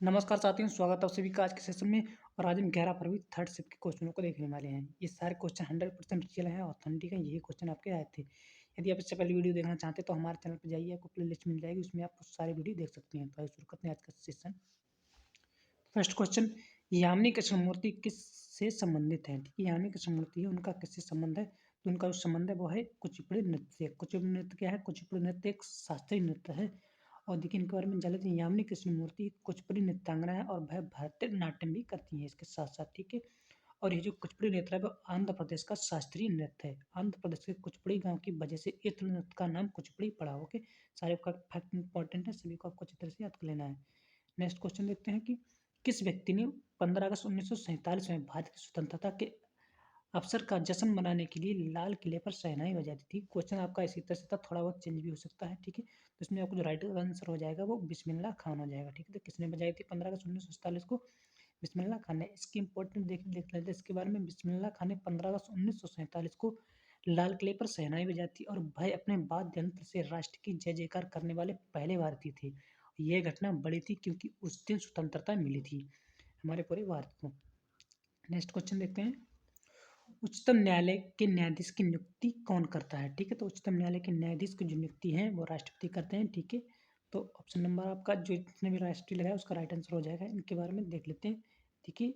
नमस्कार साथियों, स्वागत है आप सभी का आज के सेशन में। और आज हम 11 फरवरी थर्ड शिफ्ट के क्वेश्चनों को देखने वाले हैं। ये सारे क्वेश्चन 100% रियल हैं, ऑथेंटिक हैं। यही क्वेश्चन आपके आए थे। यदि आप इससे पहले वीडियो देखना चाहते हैं तो हमारे चैनल पर जाइए, आपको प्लेलिस्ट मिल जाएगी, उसमें आप सारे वीडियो देख सकते हैं। तो आइए शुरू करते हैं आज का session. First question, Yamini Krishnamurthy किससे संबंधित है? ठीक है, यामिनी कृष्णमूर्ति है, उनका किससे संबंध है? तो उनका जो संबंध है वो है कुचिपुड़ी नृत्य से। कुचिपुड़ी नृत्य क्या है? कुचिपुड़ी नृत्य एक शास्त्रीय नृत्य है। और देखिए इनके बारे में जान लेते हैं। यामिनी कृष्णमूर्ति कुचिपुड़ी नृत्यांगना है और वह भरतनाट्यम भी करती हैं इसके साथ साथ। ठीक है, और ये जो कुचिपुड़ी नृत्य है वो आंध्र प्रदेश का शास्त्रीय नृत्य है। आंध्र प्रदेश के कुचिपुड़ी गांव की वजह से इस नृत्य का नाम कुचिपुड़ी पड़ा। ओके, सारे का फैक्ट इंपॉर्टेंट है, सभी को आपको अच्छी तरह से याद कर लेना है। नेक्स्ट क्वेश्चन देखते हैं कि किस व्यक्ति ने 15 अगस्त 1947 में भारत की स्वतंत्रता के अवसर का जश्न मनाने के लिए लाल किले पर शहनाई बजाई थी? क्वेश्चन आपका इसी तरह से था, थोड़ा बहुत चेंज भी हो सकता है। ठीक है, तो इसमें आपको जो राइट आंसर हो जाएगा वो बिस्मिल्लाह खान हो जाएगा। ठीक है, तो किसने बजाई थी 15 अगस्त 1947 को? बिस्मिल्लाह खान ने। इसकी इंपॉर्टेंट देख लेते हैं इसके बारे में। बिस्मिल्लाह खान ने 15 अगस्त 1947 को लाल किले पर शहनाई बजाई थी और वह अपने वाद्य यंत्र से राष्ट्र की जय जयकार करने वाले पहले भारतीय थे। यह घटना बड़ी थी क्योंकि उस दिन स्वतंत्रता मिली थी हमारे पूरे भारत को। नेक्स्ट क्वेश्चन देखते हैं, उच्चतम न्यायालय के न्यायाधीश की नियुक्ति कौन करता है? ठीक है, तो उच्चतम न्यायालय के न्यायाधीश की जो नियुक्ति है वो राष्ट्रपति करते हैं। ठीक है, तो ऑप्शन नंबर आपका जो जितने भी राष्ट्रीय लगाया उसका राइट आंसर हो जाएगा। इनके बारे में देख लेते हैं। देखिए,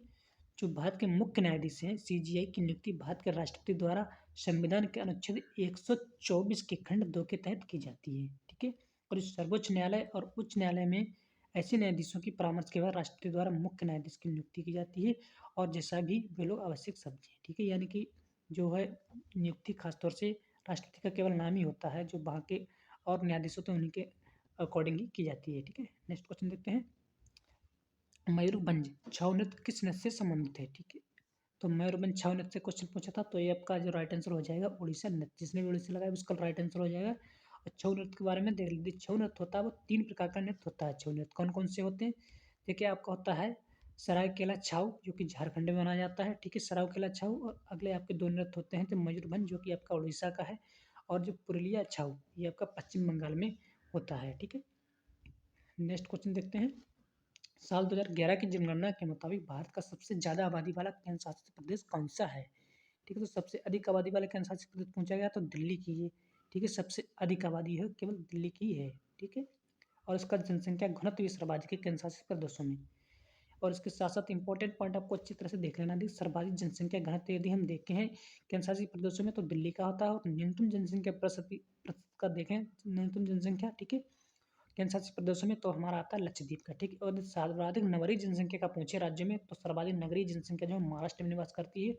जो भारत के मुख्य न्यायाधीश हैं सीजीआई की नियुक्ति भारत के राष्ट्रपति द्वारा संविधान के अनुच्छेद 124 के खंड 2 के तहत की जाती है। ठीक है, और इस सर्वोच्च न्यायालय और उच्च न्यायालय में ऐसे न्यायाधीशों की परामर्श के बाद राष्ट्रपति द्वारा मुख्य न्यायाधीश की नियुक्ति की जाती है। और जैसा भी वे लोग आवश्यक समझें। ठीक है, यानी कि जो है नियुक्ति खासतौर से राष्ट्रपति का केवल नाम ही होता है, जो वहाँ के और न्यायाधीश होते हैं उन्हीं के अकॉर्डिंग ही की जाती है। ठीक है, नेक्स्ट क्वेश्चन देखते हैं, मयूरभंज छाऊ नृत्य किस नृत्य से संबंधित है? ठीक है, तो मयूरभंज छाऊ नृत्य से क्वेश्चन पूछा था, तो ये आपका जो राइट आंसर हो जाएगा उड़ीसा नृत्य। जिसने भी उड़ीसा लगाया उसका राइट आंसर हो जाएगा। और छऊ नृत्य के बारे में देख लीजिए। छऊ नृत्य होता है वो 3 प्रकार का नृत्य होता है। छऊ नृत्य कौन कौन से होते हैं? देखिए, आपका होता है सरायकेला छाऊ, जो कि झारखंड में मनाया जाता है। ठीक है, सरायकेला छाऊ। और अगले आपके 2 नृत्य होते हैं, तो मयूरभंज जो कि आपका उड़ीसा का है, और जो पुरुलिया छाऊ ये आपका पश्चिम बंगाल में होता है। ठीक है, नेक्स्ट क्वेश्चन देखते हैं, साल 2011 की जनगणना के मुताबिक भारत का सबसे ज़्यादा आबादी वाला केंद्र शासित प्रदेश कौन सा है? ठीक है, तो सबसे अधिक आबादी वाला केंद्र शासित प्रदेश पूछा गया तो दिल्ली की है। ठीक है, सबसे अधिक आबादी है केवल दिल्ली की है। ठीक है, और इसका जनसंख्या घनत्व भी सर्वाधिक है केंद्र शासित प्रदेशों में। और इसके साथ साथ इंपॉर्टेंट पॉइंट आपको अच्छी तरह से देख लेना थी। सर्वाधिक जनसंख्या घनत्व यदि हम देखते हैं केंद्र शासित प्रदेशों में तो दिल्ली का होता है। और न्यूनतम जनसंख्या प्रतिशत का देखें, न्यूनतम जनसंख्या, ठीक है, केंद्र शासित प्रदेशों में तो हमारा आता है लक्षद्वीप का। ठीक है, और सर्वाधिक नगरीय जनसंख्या का पूछे राज्यों में तो सर्वाधिक नगरीय जनसंख्या जो महाराष्ट्र में निवास करती है,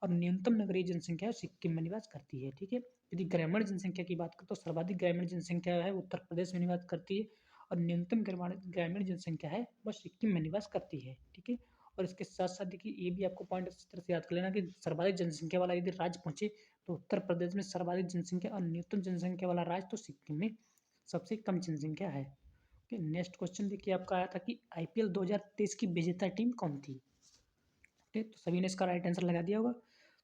और न्यूनतम नगरीय जनसंख्या सिक्किम में निवास करती है। ठीक है, यदि ग्रामीण जनसंख्या की बात करें तो सर्वाधिक ग्रामीण जनसंख्या है उत्तर प्रदेश में निवास करती है, और न्यूनतम ग्रामीण जनसंख्या है वह सिक्किम में निवास करती है। ठीक है, और इसके साथ साथ देखिए ये भी आपको पॉइंट इस तरह से याद कर लेना कि सर्वाधिक जनसंख्या वाला यदि राज्य पूछे तो उत्तर प्रदेश में सर्वाधिक जनसंख्या, और न्यूनतम जनसंख्या वाला राज्य तो सिक्किम में सबसे कम जनसंख्या है। ओके, नेक्स्ट क्वेश्चन देखिए आपका आया था कि आईपीएल 2023 की विजेता टीम कौन थी? ठीक है, तो सभी ने इसका राइट आंसर लगा दिया होगा।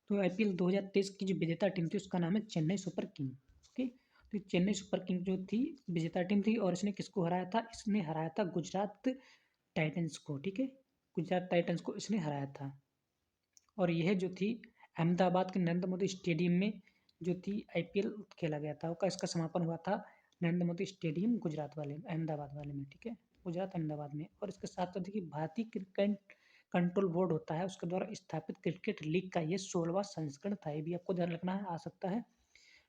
तो आईपीएल 2023 की जो विजेता टीम थी उसका नाम है चेन्नई सुपर किंग। ओके, तो चेन्नई सुपर किंग जो थी विजेता टीम थी, और इसने किसको हराया था? इसने हराया था गुजरात टाइटंस को। ठीक है, गुजरात टाइटंस को इसने हराया था। और यह जो थी अहमदाबाद के नरेंद्र मोदी स्टेडियम में जो थी आईपीएल खेला गया था, उसका इसका समापन हुआ था नरेंद्र मोदी स्टेडियम गुजरात वाले अहमदाबाद वाले में। ठीक है, गुजरात अहमदाबाद में। और इसके साथ साथ देखिए भारतीय क्रिकेट कंट्रोल बोर्ड होता है, उसके द्वारा स्थापित क्रिकेट लीग का ये 16वां संस्करण था। ये भी आपको ध्यान रखना है, आ सकता है।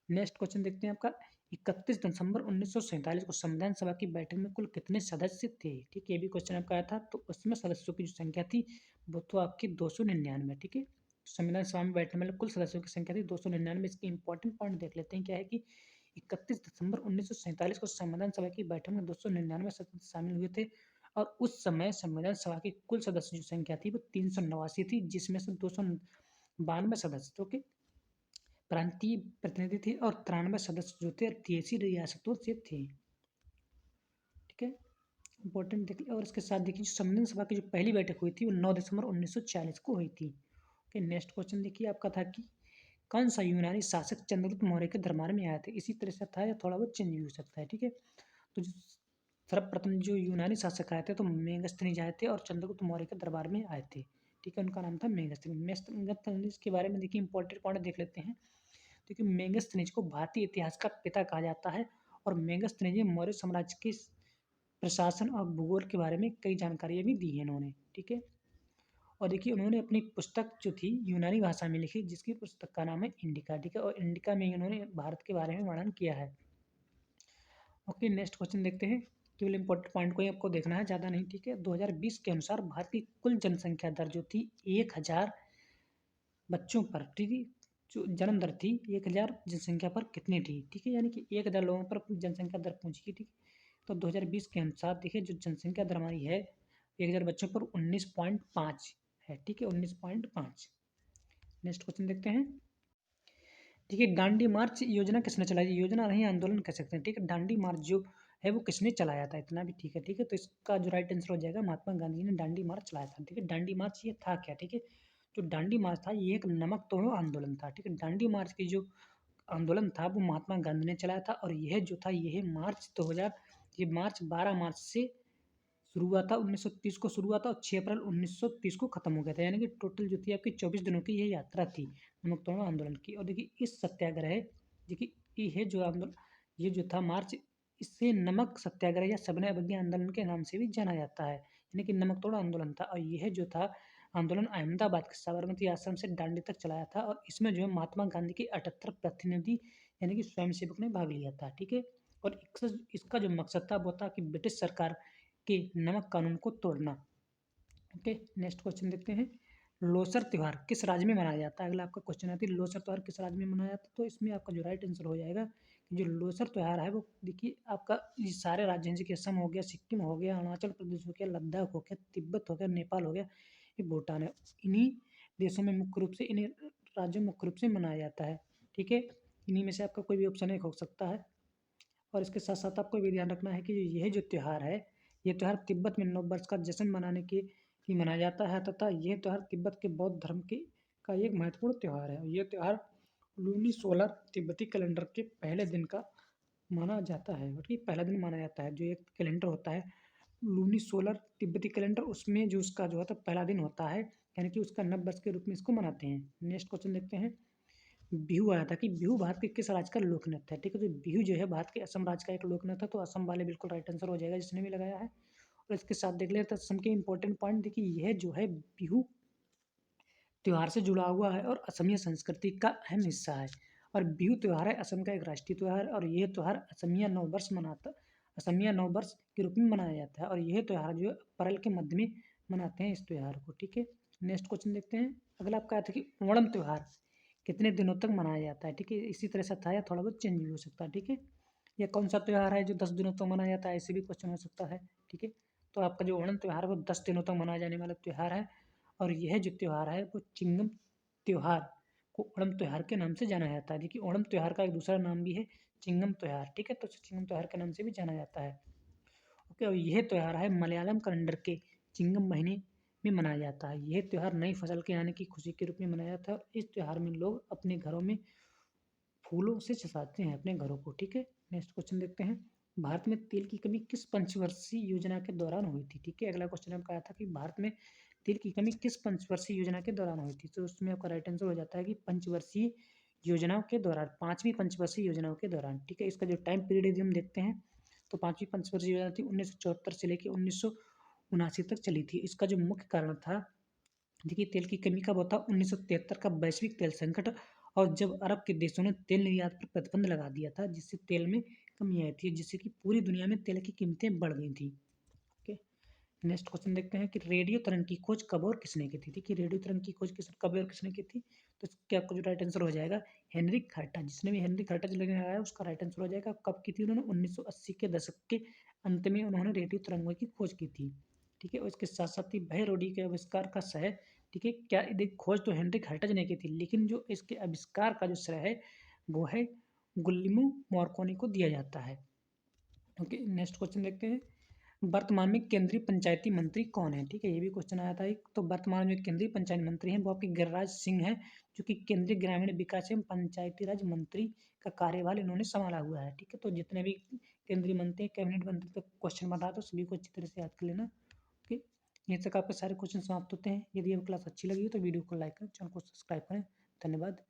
नेक्स्ट क्वेश्चन देखते हैं आपका, 31 दिसंबर 1947 को संविधान सभा की बैठक में कुल कितने सदस्य थे? ठीक है, ये भी क्वेश्चन आपका आया था। तो उसमें सदस्यों की जो संख्या थी वो तो आपकी 299। ठीक है, संविधान सभा में बैठने वाले कुल सदस्यों की संख्या थी 299। इसकी इंपॉर्टेंट पॉइंट देख लेते हैं, क्या है कि 31 दिसंबर 1947 को संविधान सभा की बैठक में 299 सदस्य शामिल हुए थे। और उस समय संविधान सभा की कुल सदस्य जो संख्या थी वो 389 थी, जिसमें से 292 सदस्य जो कि प्रांतीय प्रतिनिधि थे, और 93 सदस्य जो थे 83 रियासतों से थे। ठीक है, इंपॉर्टेंट देखिए। और इसके साथ देखिए संविधान सभा की जो पहली बैठक हुई थी वो 9 दिसंबर 1940 को हुई थी। ओके, नेक्स्ट क्वेश्चन देखिए आपका था कि कौन सा यूनानी शासक चंद्रगुप्त मौर्य के दरबार में आया था? इसी तरह से था या थोड़ा बहुत चेंज भी हो सकता है। ठीक है, तो जो सर्वप्रथम जो यूनानी शासक आए थे तो मेगास्थनीज आए थे और चंद्रगुप्त मौर्य के दरबार में आए थे। ठीक है, उनका नाम था मेगास्थनीज। मेगास्थनीज के बारे में देखिए इंपॉर्टेंट पॉइंट देख लेते हैं। देखिए मेगास्थनीज को भारतीय इतिहास का पिता कहा जाता है और मेगास्थनीज ने मौर्य साम्राज्य के प्रशासन और भूगोल के बारे में कई जानकारियाँ भी दी हैं इन्होंने। ठीक है, और देखिए उन्होंने अपनी पुस्तक जो थी यूनानी भाषा में लिखी, जिसकी पुस्तक का नाम है इंडिका। ठीक है, और इंडिका में उन्होंने भारत के बारे में वर्णन किया है। ओके, नेक्स्ट क्वेश्चन देखते हैं। केवल इंपॉर्टेंट पॉइंट को ही आपको देखना है, ज़्यादा नहीं। ठीक है, 2020 के अनुसार भारत की कुल जनसंख्या दर जो थी 1000 बच्चों पर, ठीक है, जो जन्म दर थी 1000 जनसंख्या पर कितनी थी। ठीक है, यानी कि 1000 लोगों पर जनसंख्या दर पहुंची। ठीक, तो 2020 के अनुसार देखिए जो जनसंख्या दर हमारी है 1000 बच्चों पर 19.5 है। ठीक है, 19.5। नेक्स्ट क्वेश्चन देखते हैं। देखिए दांडी मार्च योजना किसने चलाई? योजना नहीं, आंदोलन कह सकते हैं। ठीक है, दांडी मार्च जो है वो किसने चलाया था, इतना भी ठीक है। ठीक है, तो इसका जो राइट आंसर हो जाएगा महात्मा गांधी ने दांडी मार्च चलाया था। ठीक है, दांडी मार्च ये था क्या? ठीक है, जो दांडी मार्च था ये एक नमक तोड़ो आंदोलन था। ठीक है, दांडी मार्च की जो आंदोलन था वो महात्मा गांधी ने चलाया था और यह जो था यह मार्च 2000, ये मार्च 12 मार्च से शुरू हुआ था, 1930 को शुरू हुआ था और 6 अप्रैल 1930 को खत्म हो गया था। यानी कि टोटल जो थी आपकी 24 दिनों की ये यात्रा थी नमक तोड़ो आंदोलन की। और देखिए इस सत्याग्रह, देखिए ये जो आंदोलन, ये जो था मार्च, इससे नमक सत्याग्रह या सविनय अवज्ञा आंदोलन के नाम से भी जाना जाता है। यानी कि नमक तोड़ो आंदोलन था और यह जो था आंदोलन अहमदाबाद के साबरमती आश्रम से दांडी तक चलाया था और इसमें जो है महात्मा गांधी के 78 प्रतिनिधि यानी कि स्वयंसेवक ने भाग लिया था। ठीक है, और इसका जो मकसद था वो था कि ब्रिटिश सरकार के नमक कानून को तोड़ना। ओके, नेक्स्ट क्वेश्चन देखते हैं। लोसर त्यौहार किस राज्य में मनाया जाता है? अगला आपका क्वेश्चन आता है लोसर त्यौहार किस राज्य में मनाया जाता है, तो इसमें आपका जो राइट आंसर हो जाएगा कि जो लोसर त्यौहार है वो देखिए आपका ये सारे राज्य हैं, जैसे असम हो गया, सिक्किम हो गया, अरुणाचल प्रदेश हो गया, लद्दाख हो गया, तिब्बत हो गया, नेपाल हो गया, ये भूटान है। इन्हीं देशों में मुख्य रूप से, इन्हीं राज्यों में मुख्य रूप से मनाया जाता है। ठीक है, इन्हीं में से आपका कोई भी ऑप्शन एक हो सकता है। और इसके साथ साथ आपको भी ध्यान रखना है कि यह जो त्यौहार है, ये त्यौहार तिब्बत में नव वर्ष का जश्न मनाने के लिए मनाया जाता है तथा यह त्यौहार तिब्बत के बौद्ध धर्म के का एक महत्वपूर्ण त्यौहार है। यह त्यौहार लूनी सोलर तिब्बती कैलेंडर के पहले दिन का माना जाता है, और ये पहला दिन माना जाता है। जो एक कैलेंडर होता है लूनी सोलर तिब्बती कैलेंडर, उसमें जो उसका जो होता है पहला दिन होता है, यानी कि उसका नव वर्ष के रूप में इसको मनाते हैं। नेक्स्ट क्वेश्चन देखते हैं। बिहू आया था कि बिहू भारत के किस राज्य का लोक नृत्य है? ठीक है, तो बिहू जो है भारत के असम राज्य का एक लोक नृत्य है, तो असम वाले बिल्कुल राइट आंसर हो जाएगा जिसने भी लगाया है। और इसके साथ देख लेते हैं असम के इंपॉर्टेंट पॉइंट। देखिए यह जो है बिहू त्योहार से जुड़ा हुआ है और असमिया संस्कृति का अहम हिस्सा है। और बिहू त्योहार है असम का एक राष्ट्रीय त्योहार और यह त्योहार असमिया नव वर्ष के रूप में मनाया जाता है और यह त्योहार जो है अप्रैल के मध्य में मनाते हैं इस त्योहार को। ठीक है, नेक्स्ट क्वेश्चन देखते हैं। अगला आपका आता है कि ओणम त्योहार कितने दिनों तक मनाया जाता है? ठीक है, इसी तरह से था या थोड़ा बहुत चेंज भी हो सकता है। ठीक है, यह कौन सा त्योहार है जो 10 दिनों तक मनाया जाता है, ऐसे भी क्वेश्चन हो सकता है। ठीक है, तो आपका जो ओणम त्योहार है वो 10 दिनों तक मनाया जाने वाला त्योहार है और यह जो त्योहार है वो चिंगम त्योहार को ओणम त्योहार के नाम से जाना जाता है। देखिए ओणम त्योहार का एक दूसरा नाम भी है चिंगम त्योहार। ठीक है, तो चिंगम त्योहार के नाम से भी जाना जाता है। ओके, और यह त्योहार है मलयालम कैलेंडर के चिंगम महीने में मनाया जाता है। यह त्योहार नई फसल के आने की खुशी के रूप में मनाया जाता है और इस त्योहार में लोग अपने घरों में फूलों से सजाते हैं अपने घरों को। ठीक है, नेक्स्ट क्वेश्चन देखते हैं। भारत में तेल की कमी किस पंचवर्षीय योजना के दौरान हुई थी? ठीक है, अगला क्वेश्चन आपका आया था कि भारत में तेल की कमी किस पंचवर्षीय योजना के दौरान हुई थी, तो उसमें आपका राइट आंसर हो जाता है कि पंचवर्षीय योजनाओं के दौरान, पांचवी पंचवर्षीय योजनाओं के दौरान। ठीक है, इसका जो टाइम पीरियड यदि हम देखते हैं तो पांचवी पंचवर्षीय योजना थी 1974 से लेकर 1979 तक चली थी। इसका जो मुख्य कारण था, देखिए तेल की कमी कब होता, 1973 का वैश्विक तेल संकट और जब अरब के देशों ने तेल निर्यात पर प्रतिबंध लगा दिया था, जिससे तेल में कमी आई थी, जिससे कि पूरी दुनिया में तेल की कीमतें बढ़ गई थी। ओके, नेक्स्ट क्वेश्चन देखते हैं कि रेडियो तरंग की खोज कब और किसने की थी? देखिए रेडियो तरंग की खोज कब और किसने की थी, तो इसका आपको जो राइट आंसर हो जाएगा हेनरिक हर्टा। जिसने भी हेनरिक हर्टा जो लगाया उसका राइट आंसर हो जाएगा। कब की थी उन्होंने? 1980 के दशक के अंत में उन्होंने रेडियो तरंगों की खोज की थी। ठीक है, और इसके साथ साथ ही भय रोडी के आविष्कार का श्रेय, ठीक है, क्या देख खोज तो हेनरिक हर्टज ने की थी, लेकिन जो इसके आविष्कार का जो श्रेय है वो है गुल्लिमो मार्कोनी को दिया जाता है। ओके, नेक्स्ट क्वेश्चन देखते हैं। वर्तमान में केंद्रीय पंचायती मंत्री कौन है? ठीक है, ये भी क्वेश्चन आया था एक। तो वर्तमान में केंद्रीय पंचायत मंत्री हैं वो आपके गिरिराज सिंह हैं, जो कि केंद्रीय ग्रामीण विकास एवं पंचायती राज मंत्री का कार्यभार इन्होंने संभाला हुआ है। ठीक है, तो जितने भी केंद्रीय मंत्री, कैबिनेट मंत्री का क्वेश्चन बन रहा था, सभी को अच्छी तरह से याद कर लेना। ओके, यहीं तक आपके सारे क्वेश्चन समाप्त होते हैं। यदि ये क्लास अच्छी लगी हो तो वीडियो को लाइक करें, चैनल को सब्सक्राइब करें। धन्यवाद।